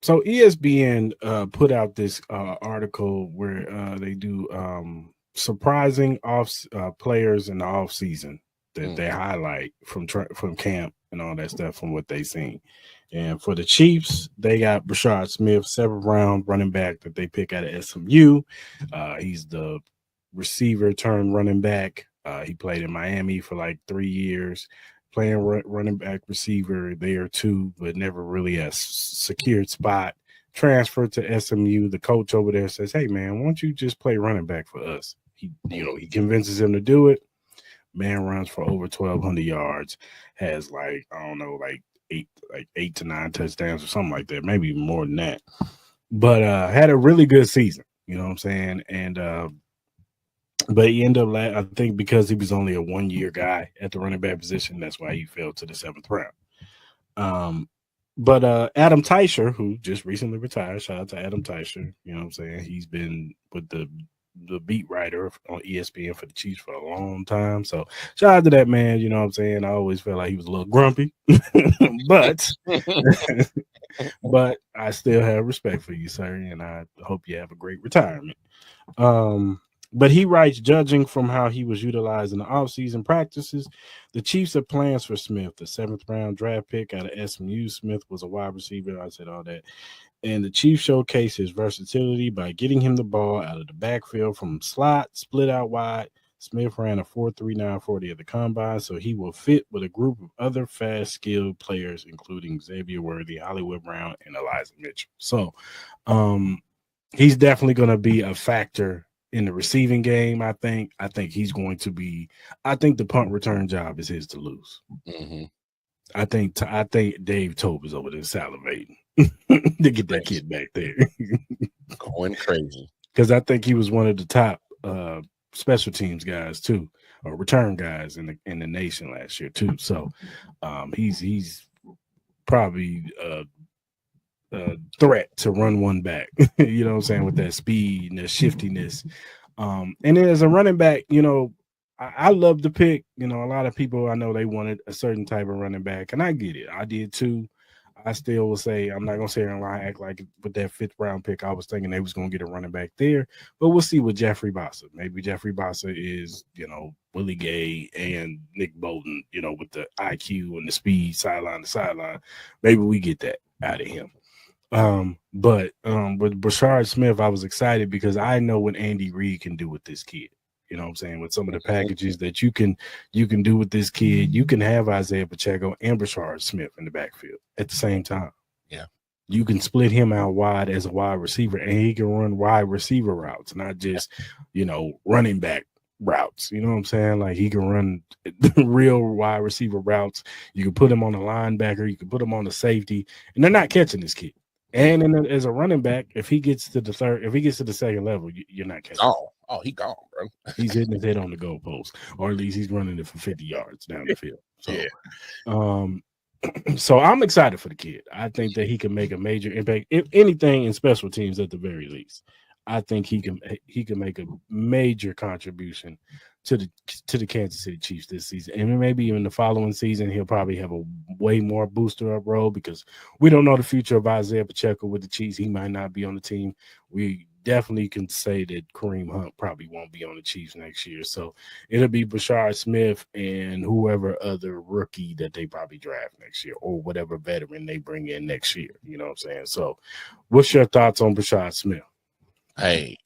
So ESPN put out this article where they do surprising players in the off season that they highlight from camp and all that stuff from what they seen. And for the Chiefs, they got Brashard Smith, 7th round running back that they pick out of SMU. He's the receiver turned running back. He played in Miami for like 3 years, playing running back receiver there too, but never really a secured spot. Transferred to SMU. The coach over there says, "Hey man, why don't you just play running back for us?" He convinces him to do it. Man runs for over 1,200 yards, has like I don't know, like 8 to 9 touchdowns or something like that, maybe more than that. But had a really good season. You know what I'm saying? And but he ended up, I think, because he was only a 1 year guy at the running back position. That's why he fell to the 7th round. But Adam Teicher, who just recently retired, shout out to Adam Teicher. You know what I'm saying? He's been with the beat writer on ESPN for the Chiefs for a long time. So shout out to that man. You know what I'm saying? I always felt like he was a little grumpy, but but I still have respect for you, sir, and I hope you have a great retirement. But he writes, judging from how he was utilized in the offseason practices, the Chiefs have plans for Smith, the 7th round draft pick out of SMU. Smith was a wide receiver. I said all that. And the Chiefs showcase his versatility by getting him the ball out of the backfield from slot, split out wide. Smith ran a 4.39 40 at the combine, so he will fit with a group of other fast, skilled players, including Xavier Worthy, Hollywood Brown, and Elijah Mitchell. So he's definitely going to be a factor in the receiving game. I think he's going to be. I think the punt return job is his to lose. Mm-hmm. I think Dave Tope is over there salivating to get that kid back there, going crazy. Because I think he was one of the top special teams guys too, or return guys in the nation last year too. So he's probably a threat to run one back. You know what I'm saying, with that speed and that shiftiness. And then as a running back, I love the pick. A lot of people I know they wanted a certain type of running back, and I get it. I did too. I still will say I'm not gonna say and lie, act like with that 5th-round pick, I was thinking they was gonna get a running back there. But we'll see with Jeffrey Bossa. Maybe Jeffrey Bossa is, Willie Gay and Nick Bolton, with the IQ and the speed, sideline to sideline. Maybe we get that out of him. But with Brashard Smith, I was excited because I know what Andy Reid can do with this kid. You know what I'm saying? With some of the packages that you can do with this kid, you can have Isaiah Pacheco and Brashard Smith in the backfield at the same time. Yeah. You can split him out wide as a wide receiver, and he can run wide receiver routes, not just, running back routes. You know what I'm saying? Like, he can run real wide receiver routes. You can put him on a linebacker. You can put him on a safety, and they're not catching this kid. And as a running back, if he gets to the 2nd level, you're not catching. Oh, he gone, bro. He's hitting his head on the goalpost, or at least he's running it for 50 yards down the field. So, so I'm excited for the kid. I think that he can make a major impact, if anything, in special teams at the very least. I think he can make a major contribution to the Kansas City Chiefs this season, and maybe even the following season. He'll probably have a way more booster up role because we don't know the future of Isaiah Pacheco with the Chiefs. He might not be on the team. We definitely can say that Kareem Hunt probably won't be on the Chiefs next year. So it'll be Brashard Smith and whoever other rookie that they probably draft next year, or whatever veteran they bring in next year. You know what I'm saying? So what's your thoughts on Brashard Smith? Hey,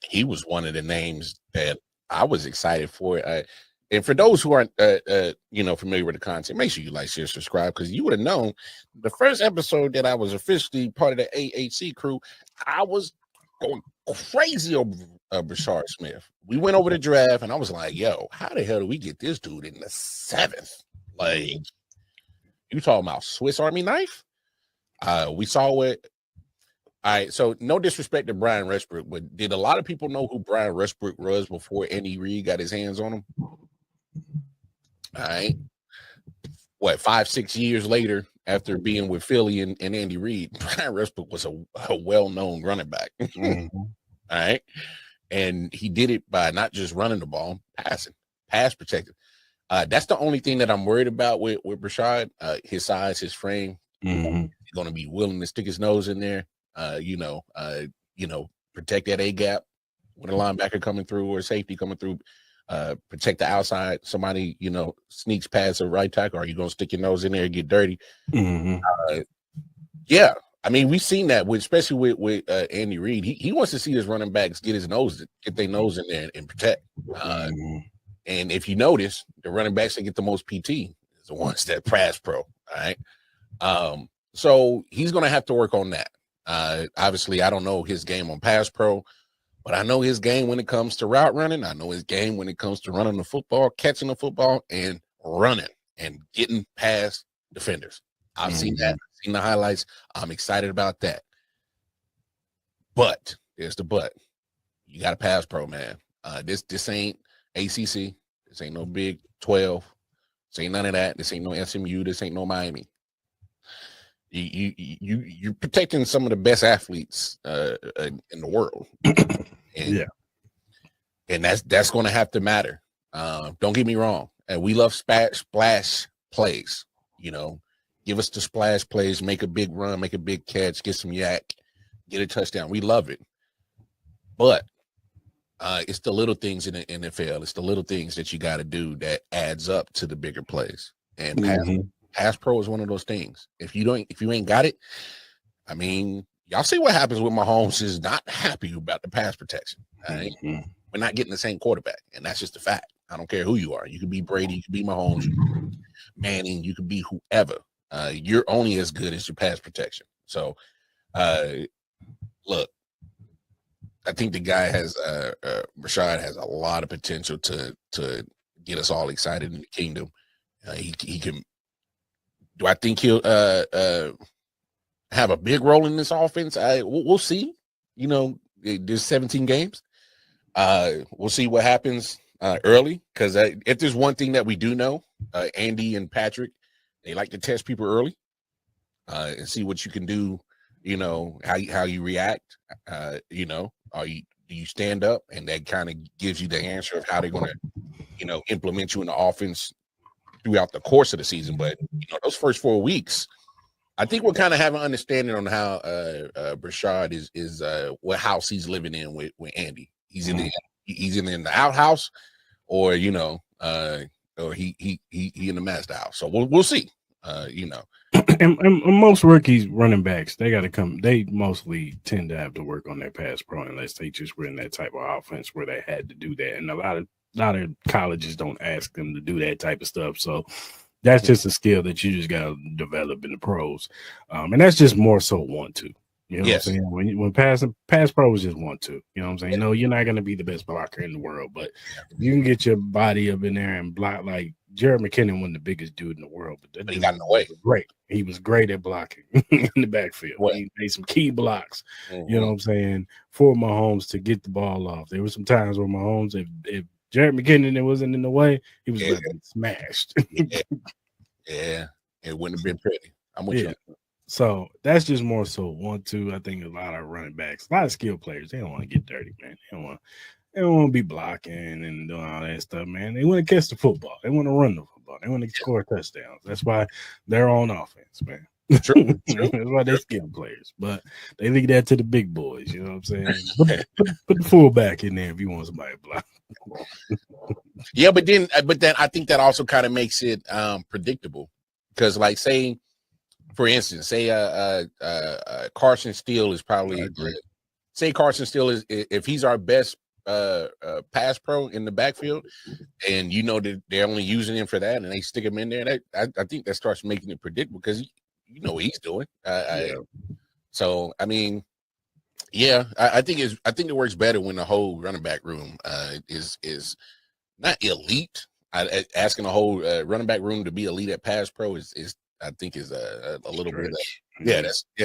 he was one of the names that I was excited for. And for those who aren't, familiar with the content, make sure you like, share, subscribe, because you would have known the first episode that I was officially part of the AHC crew, I was going crazy over Brashard Smith. We went over the draft, and I was like, yo, how the hell do we get this dude in the 7th? Like, you talking about Swiss Army knife? We saw it. All right, so no disrespect to Brian Westbrook, but did a lot of people know who Brian Westbrook was before Andy Reid got his hands on him? All right. 5-6 years later, after being with Philly and Andy Reid, Brian Westbrook was a well-known running back. All right. And he did it by not just running the ball, passing, pass protected. That's the only thing that I'm worried about with Brashard, his size, his frame. Mm-hmm. He's going to be willing to stick his nose in there. Protect that A gap with a linebacker coming through or safety coming through. Protect the outside. Somebody, sneaks past a right tackle. Are you going to stick your nose in there and get dirty? Mm-hmm. Yeah. I mean, we've seen that especially with Andy Reid. He wants to see his running backs get their nose in there and protect. And if you notice, the running backs that get the most PT is the ones that pass pro. All right. So he's going to have to work on that. Obviously, I don't know his game on pass pro, but I know his game when it comes to route running. I know his game when it comes to running the football, catching the football, and running and getting past defenders. I've seen that. I've seen the highlights. I'm excited about that. But there's the but. You got to pass pro, man. This ain't ACC. This ain't no Big 12. This ain't none of that. This ain't no SMU. This ain't no Miami. You're protecting some of the best athletes in the world. And that's going to have to matter. Don't get me wrong. And we love splash plays. Give us the splash plays, make a big run, make a big catch, get some yak, get a touchdown. We love it. But it's the little things in the NFL. It's the little things that you got to do that adds up to the bigger plays. And pass pro is one of those things. If you ain't got it, I mean, y'all see what happens when Mahomes is not happy about the pass protection. Right? We're not getting the same quarterback, and that's just a fact. I don't care who you are. You could be Brady, you could be Mahomes, you could be Manning, you could be whoever. You're only as good as your pass protection. So, look, I think the guy has Brashard has a lot of potential to get us all excited in the kingdom. He can. Do I think he'll have a big role in this offense? We'll see. There's 17 games. We'll see what happens early, because if there's one thing that we do know, Andy and Patrick, they like to test people early and see what you can do. How you react. Do you stand up, and that kind of gives you the answer of how they're going to, implement you in the offense throughout the course of the season. But those first 4 weeks, I think we'll kind of have an understanding on how Brashard is what house he's living in with Andy. He's in the outhouse, or or he in the master house. So we'll see. And most rookies, running backs, they got to come. They mostly tend to have to work on their pass pro unless they just were in that type of offense where they had to do that. And a lot of colleges don't ask them to do that type of stuff. So that's just a skill that you just got to develop in the pros. And that's just more so want to. You know what I'm saying? When pass pro is just want to. You know what I'm saying? No, you're not going to be the best blocker in the world, but if you can get your body up in there and block, like Jared McKinnon wasn't the biggest dude in the world, but he got in the way. Great. He was great at blocking in the backfield. He made some key blocks, you know what I'm saying, for Mahomes to get the ball off. There were some times where Mahomes, if Jared McKinnon wasn't in the way, he was about to get smashed. Yeah, it wouldn't have been pretty. I'm with you. So that's just more so want to. I think a lot of running backs, a lot of skilled players, they don't want to get dirty, man. They don't want to be blocking and doing all that stuff, man. They want to catch the football. They want to run the football. They want to score touchdowns. That's why they're on offense, man. True. That's why they're skilled players. But they leave that to the big boys. You know what I'm saying? Put the fullback in there if you want somebody to block. Yeah, but then I think that also kind of makes it predictable, because, like, say, for instance, say Carson Steele is probably say Carson Steele is, if he's our best pass pro in the backfield, and that they're only using him for that, and they stick him in there, I think that starts making it predictable, because you know what he's doing. So I mean, I think it works better when the whole running back room is not elite. Asking the whole running back room to be elite at pass pro is I think is a little bit of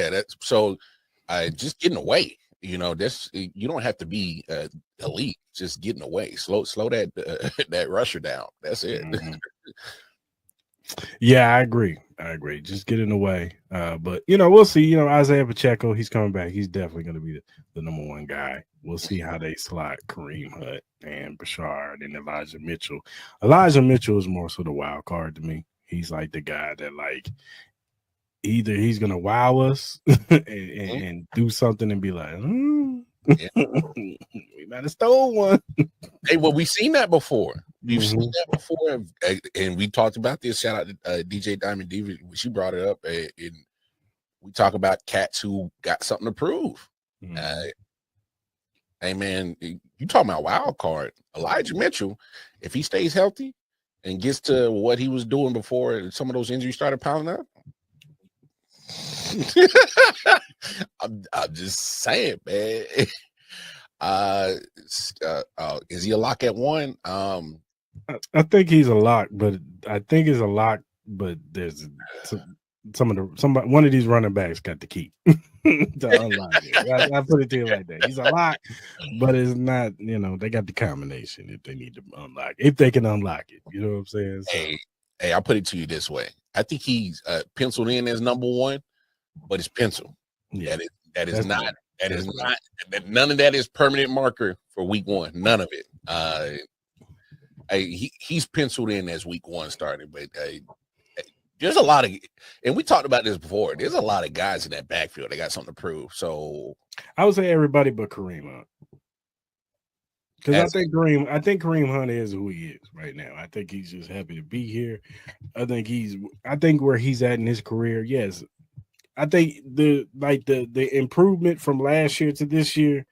that's so just getting away. You don't have to be elite. Just getting away. Slow that that rusher down. That's it. Yeah, I agree. Just get in the way. But we'll see. Isaiah Pacheco, he's coming back. He's definitely going to be the number one guy. We'll see how they slot Kareem Hunt and Brashard and Elijah Mitchell. Elijah Mitchell is more so the wild card to me. He's like the guy that, like, either he's gonna wow us and do something and be like, Yeah. we might have stole one. Hey, well, we've seen that before. We've seen that before, and we talked about this. Shout out to DJ Diamond Diva. She brought it up, and we talk about cats who got something to prove. Hey, man, you talking about wild card. Elijah Mitchell, if he stays healthy and gets to what he was doing before some of those injuries started piling up, I'm just saying, man. Is he a lock at one? I think he's a lock, but I think it's a lock. But there's one of these running backs got to keep to unlock it. I put it to you like that. He's a lock, but it's not. They got the combination if they need to unlock. If they can unlock it, you know what I'm saying? So, hey, I'll put it to you this way. I think he's penciled in as number one, but it's pencil. Yeah, that is not. None of that is permanent marker for week one. None of it. He's penciled in as week one starting, but there's a lot of, and we talked about this before. There's a lot of guys in that backfield. They got something to prove. So I would say everybody but Kareem Hunt, because I think Kareem Hunt is who he is right now. I think he's just happy to be here. I think where he's at in his career. Yes, I think the improvement from last year to this year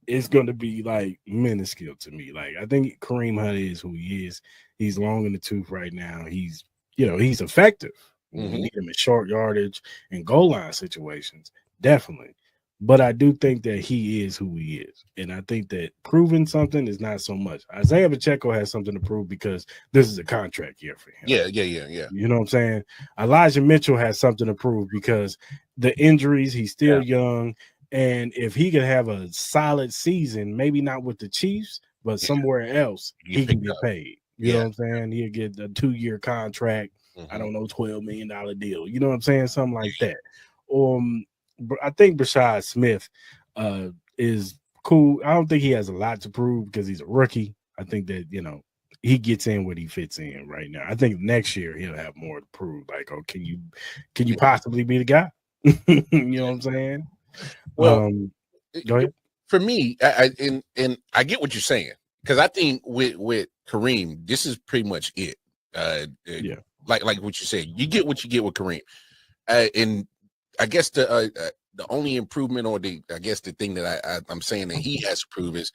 is going to be like minuscule to me. Like, I think Kareem Hunt is who he is. He's long in the tooth right now. He's effective. We need him in short yardage and goal line situations, definitely. But I do think that he is who he is. And I think that proving something is not so much. Isaiah Pacheco has something to prove because this is a contract year for him. Yeah. You know what I'm saying? Elijah Mitchell has something to prove because the injuries, he's still young. And if he could have a solid season, maybe not with the Chiefs, but somewhere else, he can get paid. You know what I'm saying? He'll get a 2-year contract. I don't know, $12 million deal. You know what I'm saying? Something like that. I think Brashard Smith is cool. I don't think he has a lot to prove because he's a rookie. I think that, he gets in what he fits in right now. I think next year he'll have more to prove. Like, oh, can you possibly be the guy? You know what I'm saying? Well, go ahead. For me, I get what you're saying, because I think with Kareem, this is pretty much it. Like what you said, you get what you get with Kareem, and I guess the only improvement, or the thing that I'm saying that he has to prove is,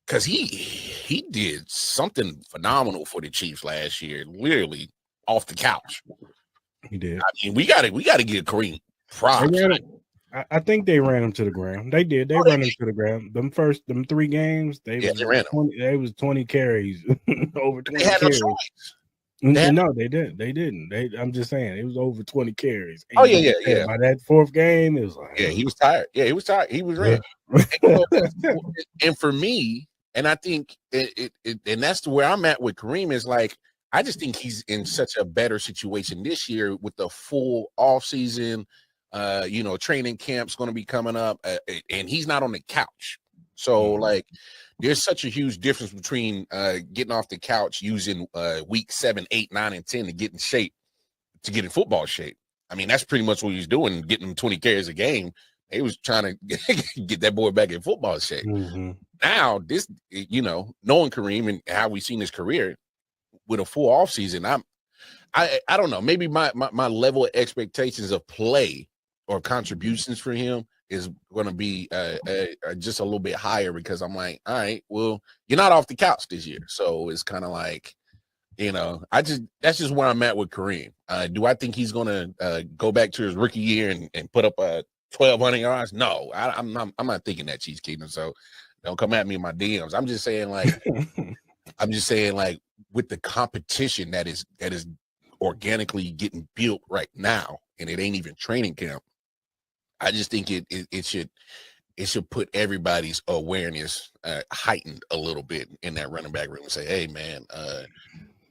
because he did something phenomenal for the Chiefs last year, literally off the couch. He did. I mean, we got to give Kareem props. I think they ran him to the ground. They did. They ran him to the ground. Them 3 games, they ran 20. They was 20 carries, over 20 carries. No, they didn't. They didn't. I'm just saying, it was over 20 carries. And yeah. By that 4th game, it was like, he was tired. Yeah, he was tired. He was ready. And for me, and I think and that's where I'm at with Kareem, is like, I just think he's in such a better situation this year with the full off season. Training camp's going to be coming up, and he's not on the couch. So like, there's such a huge difference between getting off the couch using week 7, 8, 9, and 10 to get in shape, to get in football shape. I mean, that's pretty much what he's doing, getting him 20 carries a game. He was trying to get that boy back in football shape. Now, this, knowing Kareem and how we've seen his career with a full off season, I don't know. Maybe my level of expectations of play or contributions for him is going to be just a little bit higher, because I'm like, all right, well, you're not off the couch this year. So it's kind of like, that's just where I'm at with Kareem. Do I think he's going to go back to his rookie year and put up 1,200 yards? No, I'm not thinking that, Chiefs Kingdom. So don't come at me in my DMs. I'm just saying, like, with the competition that is organically getting built right now, and it ain't even training camp, I just think it should put everybody's awareness heightened a little bit in that running back room and say, hey, man,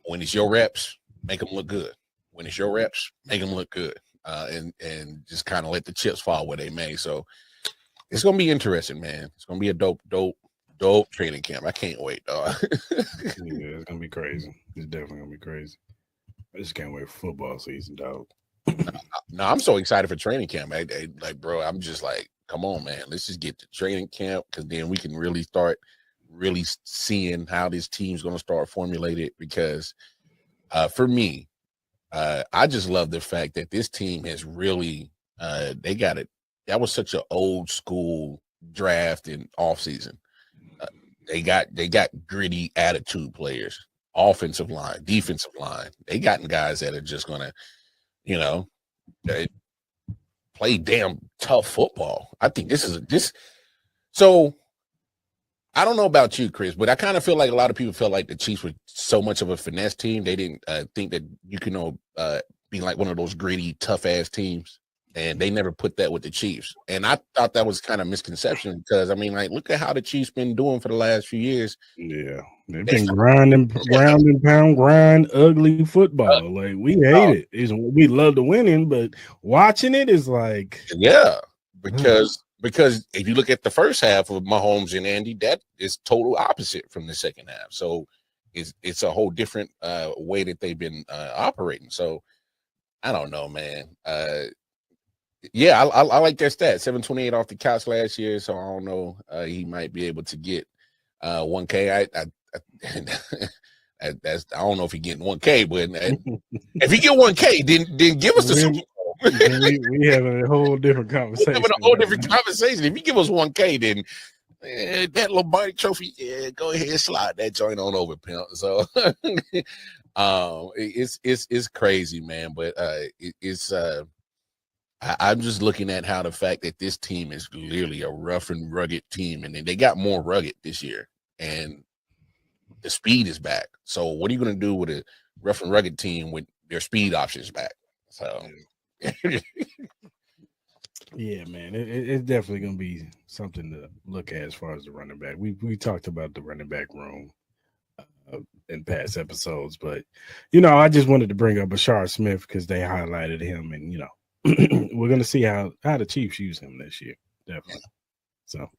when it's your reps, make them look good. When it's your reps, make them look good, and just kind of let the chips fall where they may. So it's going to be interesting, man. It's going to be a dope training camp. I can't wait, dog. Yeah, it's going to be crazy. It's definitely going to be crazy. I just can't wait for football season, dog. No, I'm so excited for training camp. Like, bro, I'm just like, come on, man. Let's just get to training camp because then we can really start really seeing how this team's going to start formulated. Because for me, I just love the fact that this team has really they got it. That was such an old school draft and offseason. They got gritty attitude players, offensive line, defensive line. They gotten guys that are just gonna, you know, play damn tough football. I think this. So I don't know about you, Chris, but I kind of feel like a lot of people felt like the Chiefs were so much of a finesse team. They didn't think that you can be like one of those gritty, tough ass teams. And they never put that with the Chiefs. And I thought that was kind of misconception because I mean, like, look at how the Chiefs been doing for the last few years. Yeah, they've been grinding, ground and pound, grind, ugly football. Like we hate it. We love the winning, but watching it is like, because if you look at the first half of Mahomes and Andy, that is total opposite from the second half. So it's a whole different way that they've been operating. So I don't know, man. Yeah, I like that stat. 728 off the couch last year, so I don't know. He might be able to get 1K. I don't know if he getting 1K, but if he get 1K, then give us the Super Bowl. we having a whole different conversation. Having a whole different conversation. If you give us 1K, then that Lombardi trophy, go ahead and slide that joint on over, pimp. So it's crazy, man. But I'm just looking at how the fact that this team is clearly a rough and rugged team, and then they got more rugged this year, and the speed is back. So what are you going to do with a rough and rugged team with their speed options back? So yeah, man, it's definitely going to be something to look at as far as the running back. We talked about the running back room in past episodes, but I just wanted to bring up Brashard Smith because they highlighted him, and we're going to see how the Chiefs use him this year, definitely. So.